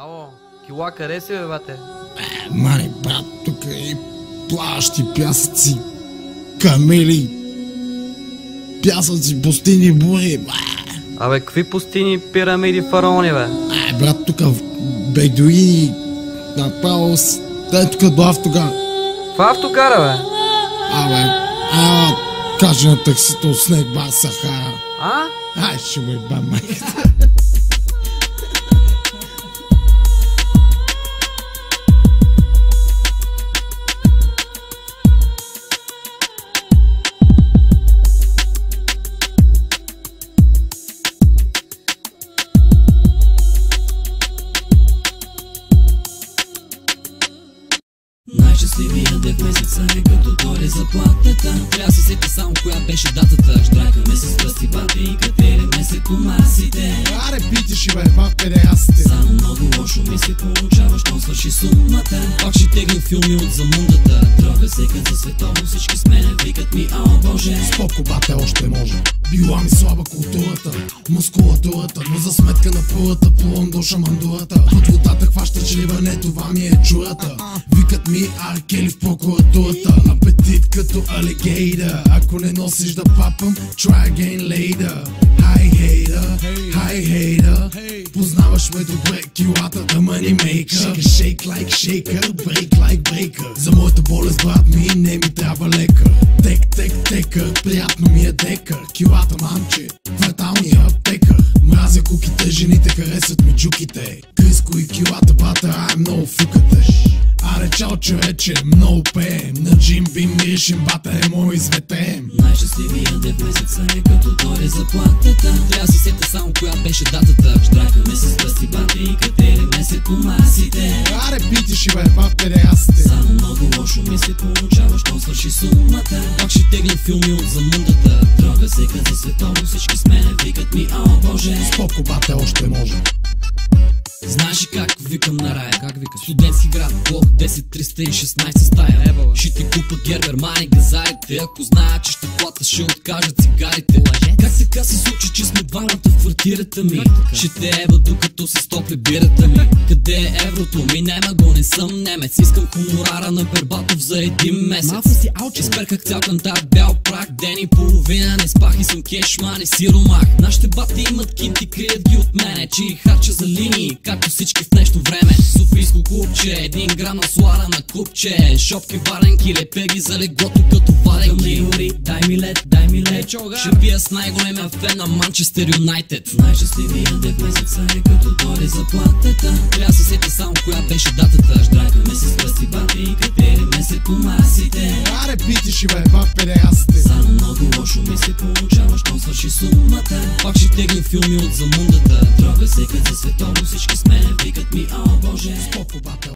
Ало, кила къде си, бе, бате? Мани, брат, тук и плащи, пясъци, камели, пясъци, пустини, бури. Абе, какви пустини, пирамиди, фараони, бе? Брат, тук бедуини, направо тук до автогар. Каква автогара, бе? Кажи на таксито снег бар Сахара. Ще ме ба майката. Най-щастливия ден в месеца е като дойде заплатата. Трябва се сети само коя беше датата. Штракаме с пръсти бати и катериме се комасите. Аре питиши бе, пак педеясите. Само много лошо ми се получава, щом свърши сумата. Пак ще теглим филми от замундата. Трога се като за световно, всички с мене викат ми, ао боже. Споко бате още може. Била ми слаба културата, мускулатурата, но за сметка на пулата плувам до шамандурата. Под водата хваща чливане, това ми е чурата. Викат ми Аркели в прокуратурата. Апетит като алигейда, ако не носиш да папам, try again later. Hi hater, познаваш ме добре, килата да money maker. Shake like shaker, break like breaker. За моята болест, брат ми, не ми трябва лекар. Текър, приятно ми е декър. Килата мамче, кварталния аптекър. Мразя куките, жените харесват ми джуките. Криско и килата, брата, много фукате. Аре чао човече, много пеем. На джим бим миришим, бата е мой изветеем. Най-щастливия ден в месеца е като дойде заплатата. Трябва се сета само коя беше датата. Штракаме с пръсти бати и катериме се комасите. Аре питиши бе, пак педеясите. Само много лошо ми се получава, щом свърши сумата. Пак ще теглим филми от замундата. Трога се като световно, всички с мене викат ми, ао боже. Споко бате още може. Знаеш ли как викам на рая? Как викаш? Студентски град, блок 10-316 стая. Ще ти купа гербер, мани, газарите. Ако знаят, че ще плата, ще откажат цигарите. Как така се случи, че сме двамата в квартирата ми? Ще те ева докато се стопли бирата ми. Къде е еврото ми? Нема го, не съм немец. Искам хонорара на Бербатов за един месец. Изперках цял кантар, бял прак. Ден и половина не спах и съм кешман и сиромах. Нашите бати имат кинти, крият ги от мене. Че и харча за линии, както всички в нещо време. Софийско клубче, 1 грам на слара на купче. Шопки, варенки, лепя ги за леглото като варенки. Дай ми лед, ще пия с най-големия фен на Манчестър Юнайтед. Най-щастливия ден в месеца е като дойде заплатата. Трябва се сети само коя беше датата. Штракаме се с пръсти бати и катериме се комасите. Аре питиши бе, пак педеясите. Само много лошо ми се получава, щом свърши сумата. Пак ще теглим филми от замундата. Трога се като за световно, всички с мене викат ми, ао боже. Споко бате.